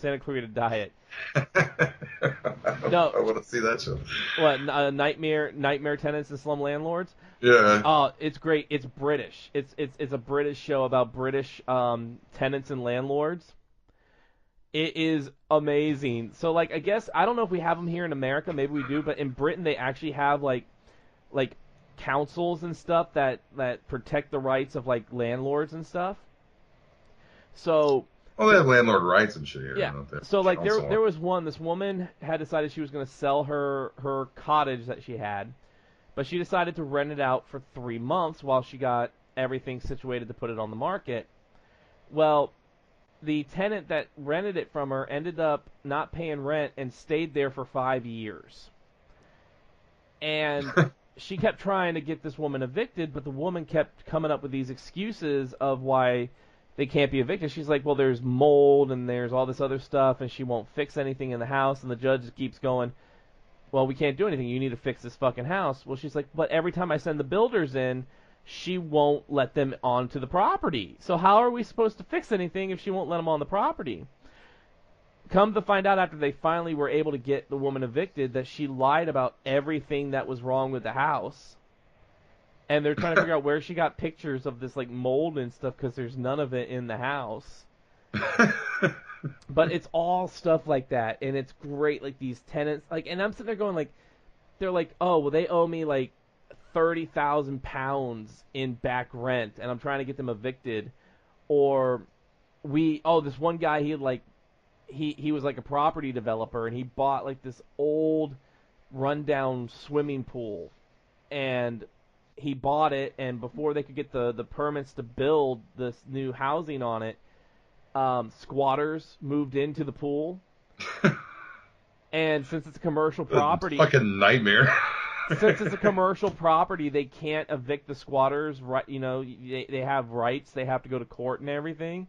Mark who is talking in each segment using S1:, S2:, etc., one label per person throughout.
S1: Santa Clarita Diet.
S2: No, I want to see that show.
S1: What, Nightmare Tenants and Slum Landlords?
S2: Yeah.
S1: Oh, it's great. It's British. It's a British show about British tenants and landlords. It is amazing. So, like, I guess, I don't know if we have them here in America. Maybe we do. But in Britain, they actually have, like councils and stuff that protect the rights of, like, landlords and stuff. So...
S2: Well, they have landlord rights and shit here.
S1: Yeah. So, like, there was this woman had decided she was going to sell her cottage that she had. But she decided to rent it out for 3 months while she got everything situated to put it on the market. Well... The tenant that rented it from her ended up not paying rent and stayed there for 5 years. And she kept trying to get this woman evicted, but the woman kept coming up with these excuses of why they can't be evicted. She's like, well, there's mold and there's all this other stuff, and she won't fix anything in the house. And the judge keeps going, well, we can't do anything. You need to fix this fucking house. Well, she's like, but every time I send the builders in, she won't let them onto the property. So how are we supposed to fix anything if she won't let them on the property? Come to find out after they finally were able to get the woman evicted that she lied about everything that was wrong with the house. And they're trying to figure out where she got pictures of this, like, mold and stuff, because there's none of it in the house. But it's all stuff like that, and it's great, like, these tenants, like, and I'm sitting there going, like, they're like, oh, well, they owe me, like, £30,000 in back rent, and I'm trying to get them evicted. Or this one guy, he was like a property developer, and he bought like this old rundown swimming pool, and he bought it, and before they could get the permits to build this new housing on it, squatters moved into the pool. And since it's a commercial property,
S2: fucking nightmare.
S1: Since it's a commercial property, they can't evict the squatters. Right, you know, they have rights. They have to go to court and everything.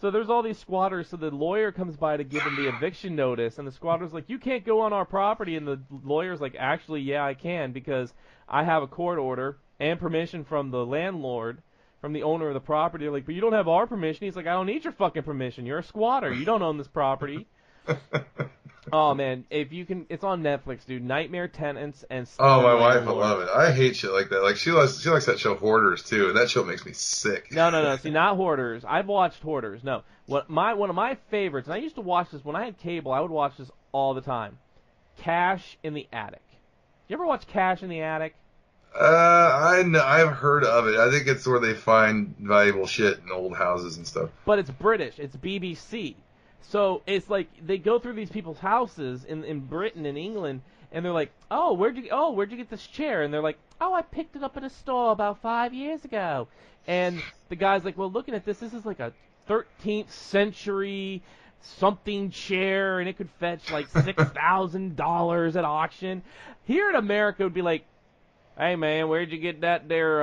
S1: So there's all these squatters. So the lawyer comes by to give them the eviction notice, and the squatter's like, "You can't go on our property." And the lawyer's like, "Actually, yeah, I can, because I have a court order and permission from the landlord, from the owner of the property." They're like, "But you don't have our permission." He's like, "I don't need your fucking permission. You're a squatter. You don't own this property." Oh man, if you can, it's on Netflix, dude. Nightmare Tenants and
S2: Oh, my wife will love it. I hate shit like that. Like she likes that show Hoarders too, and that show makes me sick.
S1: No. See, not Hoarders. I've watched Hoarders. No, one of my favorites, and I used to watch this when I had cable. I would watch this all the time. Cash in the Attic. You ever watch Cash in the Attic?
S2: I've heard of it. I think it's where they find valuable shit in old houses and stuff.
S1: But it's British. It's BBC. So it's like they go through these people's houses in Britain and England, and they're like, where'd you get this chair? And they're like, "Oh, I picked it up at a store about 5 years ago." And the guy's like, "Well, looking at this is like a 13th century something chair, and it could fetch like $6,000 at auction." Here in America, it would be like, "Hey man, where'd you get that there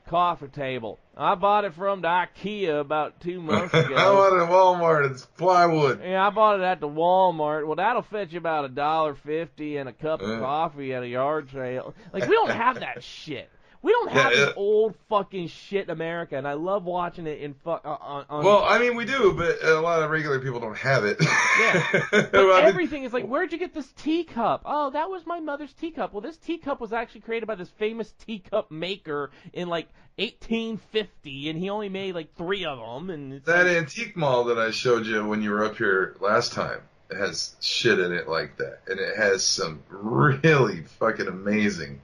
S1: coffee table?" "I bought it from the IKEA about 2 months ago."
S2: "I bought it at Walmart. It's plywood."
S1: "Yeah, I bought it at the Walmart." "Well, that'll fetch you about $1.50 and a cup of coffee at a yard sale." Like, we don't have that shit. We don't have this old fucking shit in America, and I love watching it in on.
S2: Well, I mean, we do, but a lot of regular people don't have it.
S1: Yeah. But everything is like, "Where'd you get this teacup?" "Oh, that was my mother's teacup." Well, this teacup was actually created by this famous teacup maker in like 1850, and he only made like 3 of them. And it's
S2: that antique mall that I showed you when you were up here last time, it has shit in it like that, and it has some really fucking amazing,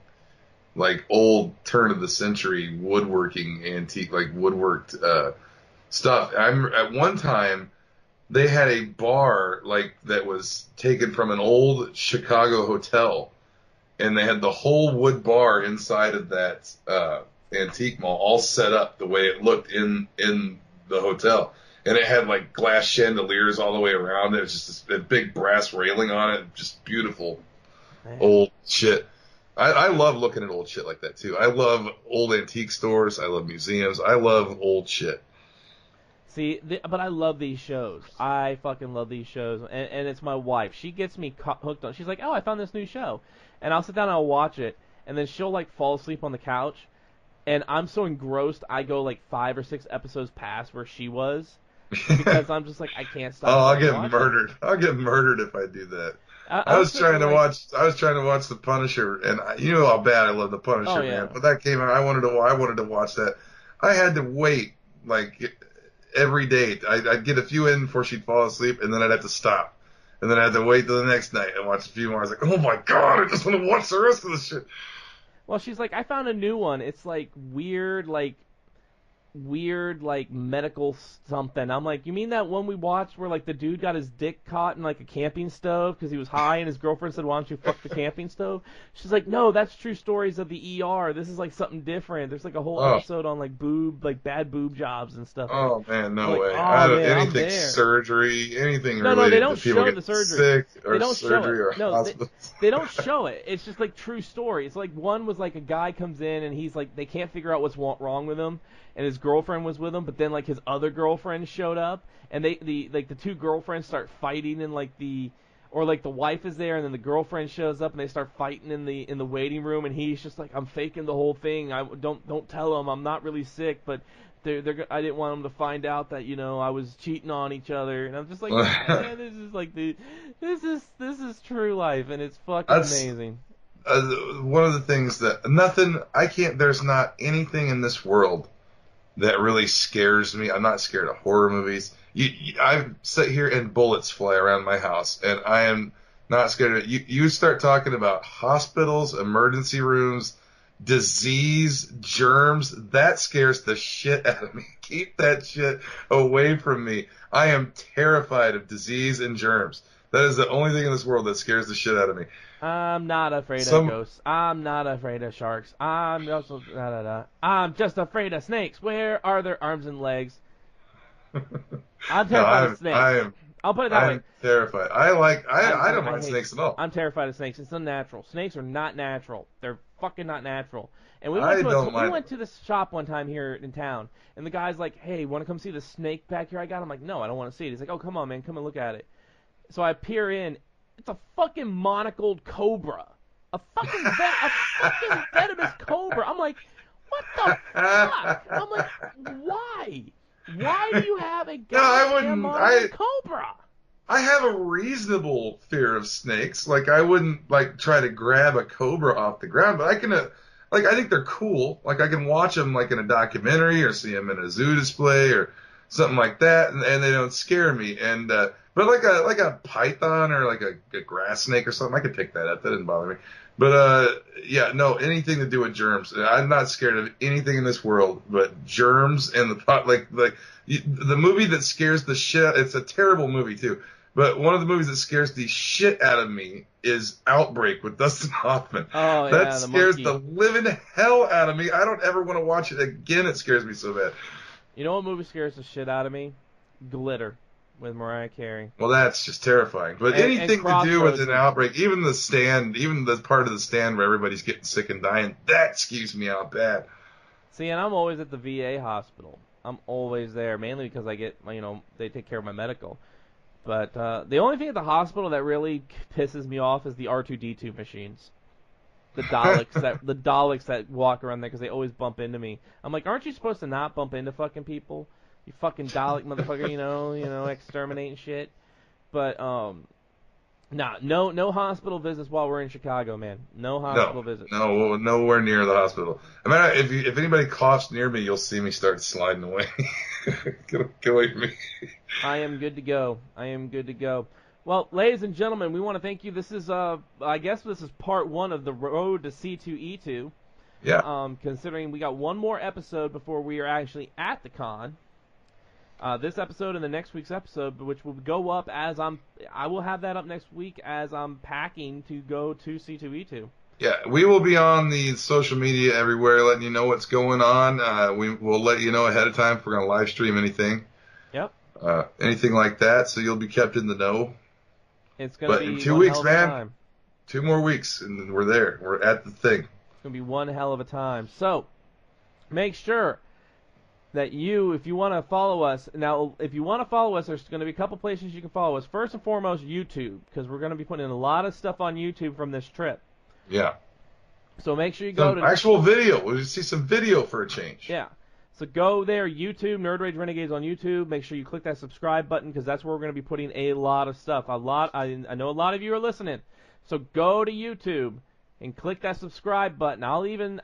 S2: like old turn of the century woodworking antique, like woodworked stuff. At one time they had a bar like that was taken from an old Chicago hotel, and they had the whole wood bar inside of that antique mall all set up the way it looked in the hotel, and it had like glass chandeliers all the way around it. It was just a big brass railing on it, just beautiful. Man. Old shit. I love looking at old shit like that, too. I love old antique stores. I love museums. I love old shit.
S1: See, but I love these shows. I fucking love these shows. And it's my wife. She gets me hooked on. She's like, "Oh, I found this new show." And I'll sit down and I'll watch it. And then she'll, like, fall asleep on the couch. And I'm so engrossed, I go, like, 5 or 6 episodes past where she was. because I'm just like I can't stop.
S2: Oh, I'll get
S1: watching.
S2: murdered. I'll get murdered if I do that.
S1: I was trying to
S2: watch. I was trying to watch The Punisher, and you know how bad I love The Punisher,
S1: Oh, yeah.
S2: man. But that came out. I wanted to watch that. I had to wait like every day. I'd get a few in before she'd fall asleep, and then I'd have to stop, and then I had to wait till the next night and watch a few more. I was like, oh my god, I just want to watch the rest of the shit.
S1: Well, she's like, I found a new one. It's like weird medical something. I'm like, you mean that one we watched where like the dude got his dick caught in like a camping stove because he was high and his girlfriend said, why don't you fuck the camping stove? She's like, no, that's True Stories of the ER. This is like something different. There's like a whole episode on like bad boob jobs and stuff.
S2: Oh man, no way.
S1: I don't
S2: anything surgery, anything
S1: no,
S2: related
S1: they don't
S2: to people
S1: show
S2: getting
S1: the surgery.
S2: sick or
S1: they don't
S2: surgery
S1: show it.
S2: or
S1: No,
S2: hospitals.
S1: they don't show it. It's just like true story. It's like one was like a guy comes in and he's like they can't figure out what's wrong with him. And his girlfriend was with him, but then like his other girlfriend showed up, and the two girlfriends start fighting in like the wife is there, and then the girlfriend shows up, and they start fighting in the waiting room, and he's just like, I'm faking the whole thing. I don't tell them I'm not really sick, but I didn't want them to find out that I was cheating on each other, and I'm just like, man, this is like this is true life, and it's fucking amazing.
S2: One of the things that there's not anything in this world that really scares me. I'm not scared of horror movies. I sit here and bullets fly around my house, and I am not scared of it. You start talking about hospitals, emergency rooms, disease, germs, that scares the shit out of me. Keep that shit away from me. I am terrified of disease and germs. That is the only thing in this world that scares the shit out of me.
S1: I'm not afraid of ghosts. I'm not afraid of sharks. I'm just afraid of snakes. Where are their arms and legs? I'm terrified of snakes. I'll put it that way.
S2: I'm terrified. I don't mind snakes at all.
S1: I'm terrified of snakes. It's unnatural. Snakes are not natural. They're fucking not natural. And we went to this shop one time here in town, and the guy's like, "Hey, want to come see the snake back here I got?" I'm like, "No, I don't want to see it." He's like, "Oh, come on, man, come and look at it." So I peer in. It's a fucking monocled cobra. A fucking venomous cobra. I'm like, what the fuck? I'm like, why? Why do you have a goddamn cobra?
S2: I have a reasonable fear of snakes. Like, I wouldn't, like, try to grab a cobra off the ground, but I can, I think they're cool. Like, I can watch them, like, in a documentary or see them in a zoo display or something like that, and they don't scare me. And, but like a python or like a grass snake or something, I could pick that up. That didn't bother me. But yeah, no, anything to do with germs. I'm not scared of anything in this world, but germs and the movie that scares the shit. It's a terrible movie too. But one of the movies that scares the shit out of me is Outbreak with Dustin Hoffman.
S1: Oh yeah,
S2: that scares the living hell out of me. I don't ever want to watch it again. It scares me so bad.
S1: You know what movie scares the shit out of me? Glitter. With Mariah Carey.
S2: Well, that's just terrifying. But anything to do with an outbreak, even the part of the stand where everybody's getting sick and dying, that skews me out bad.
S1: See, and I'm always at the VA hospital. I'm always there, mainly because I get, they take care of my medical. But the only thing at the hospital that really pisses me off is the R2-D2 machines. The Daleks that walk around there because they always bump into me. I'm like, aren't you supposed to not bump into fucking people? You fucking Dalek motherfucker, exterminate and shit. But no hospital visits while we're in Chicago, man. No hospital visits.
S2: No, nowhere near the hospital. I mean, if anybody coughs near me, you'll see me start sliding away. Get away from me.
S1: I am good to go. Well, ladies and gentlemen, we want to thank you. This is I guess this is part 1 of the road to C2E2.
S2: Yeah.
S1: Considering we got one more episode before we are actually at the con. This episode and the next week's episode, which will go up I will have that up next week as I'm packing to go to C2E2.
S2: Yeah, we will be on the social media everywhere letting you know what's going on. We'll let you know ahead of time if we're going to live stream anything.
S1: Yep.
S2: Anything like that, so you'll be kept in the know.
S1: It's going to be
S2: in 2 weeks, man. 2 more weeks, and we're there. We're at the thing.
S1: It's going to be one hell of a time. So, make sure that if you want to follow us, there's going to be a couple places you can follow us. First and foremost, YouTube, because we're going to be putting in a lot of stuff on YouTube from this trip.
S2: Yeah.
S1: So make sure you go to
S2: actual video. We'll see some video for a change.
S1: Yeah. So go there, YouTube, Nerd Rage Renegades on YouTube. Make sure you click that subscribe button because that's where we're going to be putting a lot of stuff. I know a lot of you are listening. So go to YouTube and click that subscribe button. I'll even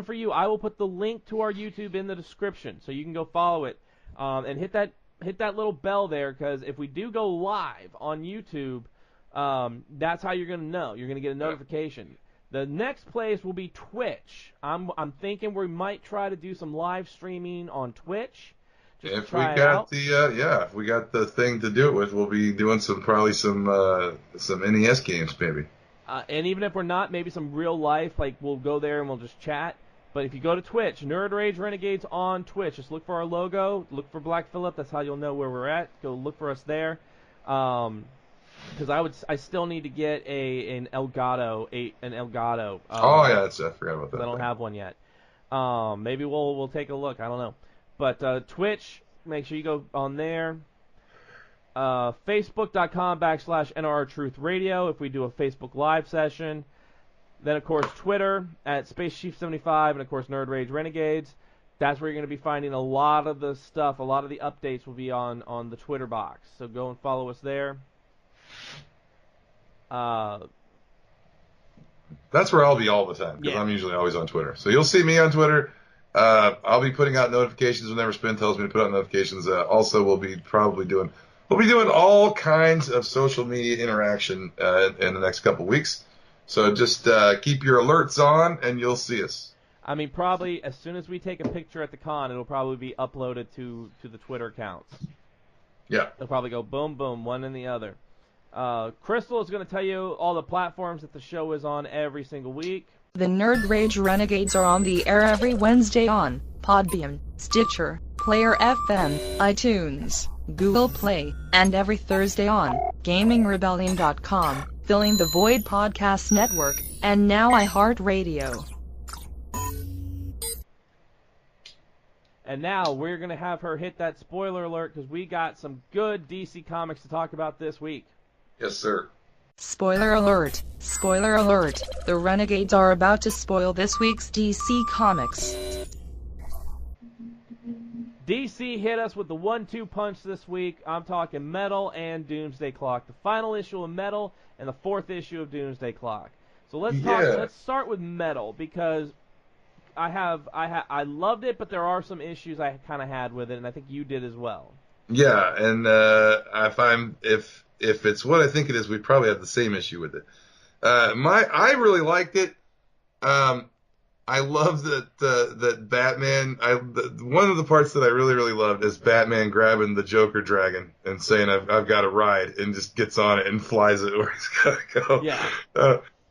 S1: for you, I will put the link to our YouTube in the description so you can go follow it. And hit that little bell there because if we do go live on YouTube, that's how you're going to know. You're going to get a notification. The next place will be Twitch. I'm thinking we might try to do some live streaming on Twitch.
S2: If we got the thing to do it with, we'll be doing probably some NES games maybe.
S1: And even if we're not, maybe some real life, like we'll go there and we'll just chat. But if you go to Twitch, Nerd Rage Renegades on Twitch, just look for our logo, look for Black Phillip. That's how you'll know where we're at. Go look for us there. Because I still need to get an Elgato.
S2: I forgot about that.
S1: I don't have one yet. Maybe we'll take a look. I don't know. But Twitch, make sure you go on there. Facebook.com/NRR Truth Radio if we do a Facebook Live session. Then, of course, Twitter at SpaceChief75 and, of course, Nerd Rage Renegades. That's where you're going to be finding a lot of the stuff. A lot of the updates will be on the Twitter box. So go and follow us there.
S2: That's where I'll be all the time because I'm usually always on Twitter. So you'll see me on Twitter. I'll be putting out notifications whenever Spin tells me to put out notifications. Also, we'll be doing all kinds of social media interaction in the next couple weeks. So just keep your alerts on, and you'll see us.
S1: I mean, probably as soon as we take a picture at the con, it'll probably be uploaded to the Twitter accounts.
S2: Yeah.
S1: It'll probably go boom, boom, one and the other. Crystal is going to tell you all the platforms that the show is on every single week.
S3: The Nerd Rage Renegades are on the air every Wednesday on Podbean, Stitcher, Player FM, iTunes, Google Play, and every Thursday on GamingRebellion.com, Filling the Void Podcast Network, and now iHeartRadio.
S1: And now we're going to have her hit that spoiler alert because we got some good DC Comics to talk about this week.
S2: Yes, sir.
S3: Spoiler alert. Spoiler alert. The Renegades are about to spoil this week's DC Comics.
S1: DC hit us with the 1-2 punch this week. I'm talking Metal and Doomsday Clock. The final issue of Metal and the 4th issue of Doomsday Clock. So let's start with Metal because I loved it, but there are some issues I kind of had with it, and I think you did as well.
S2: Yeah, and if it's what I think it is, we probably have the same issue with it. I really liked it. I love that Batman. One of the parts that I really, really loved is Batman grabbing the Joker dragon and saying, "I've got a ride," and just gets on it and flies it where he's got to go.
S1: Yeah.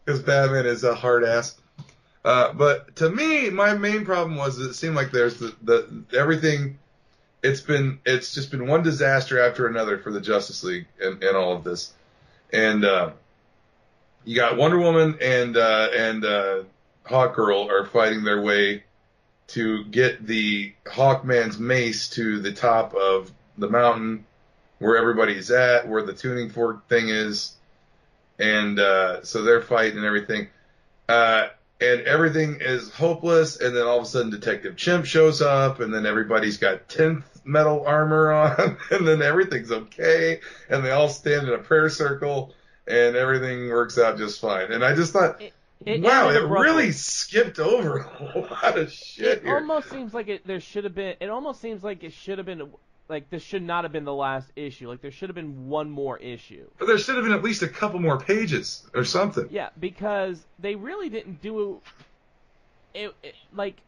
S2: Because Batman is a hard ass. But to me, my main problem was that it seemed like there's the everything. It's just been one disaster after another for the Justice League and all of this. And you got Wonder Woman and Hawkgirl are fighting their way to get the Hawkman's mace to the top of the mountain where everybody's at, where the tuning fork thing is. And so they're fighting and everything. And everything is hopeless, and then all of a sudden Detective Chimp shows up, and then everybody's got 10th metal armor on, and then everything's okay, and they all stand in a prayer circle, and everything works out just fine. And I just thought, wow, it really skipped over a lot of shit here.
S1: It almost seems like this should have been, like this should not have been the last issue. Like there should have been one more issue.
S2: But there should have been at least a couple more pages or something.
S1: Yeah, because they really didn't do it. Like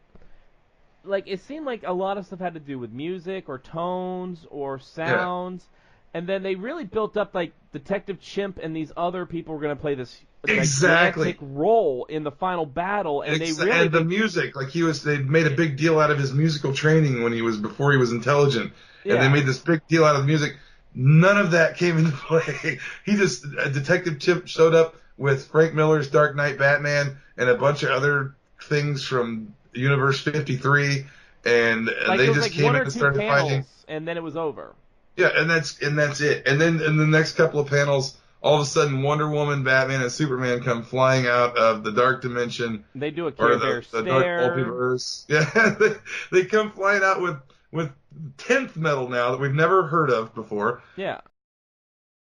S1: it seemed like a lot of stuff had to do with music or tones or sounds, and then they really built up like Detective Chimp and these other people were going to play this gigantic role in the final battle, and
S2: the music, like they made a big deal out of his musical training before he was intelligent. And they made this big deal out of the music. None of that came into play. Detective Chimp showed up with Frank Miller's Dark Knight Batman and a bunch of other things from Universe 53, and they just came in and started fighting.
S1: And then it was over.
S2: Yeah, and that's it. And then in the next couple of panels, all of a sudden Wonder Woman, Batman, and Superman come flying out of the dark dimension.
S1: They do a Care Bear
S2: the
S1: stare.
S2: dark multiverse. Yeah, they come flying out with 10th metal now that we've never heard of before.
S1: Yeah.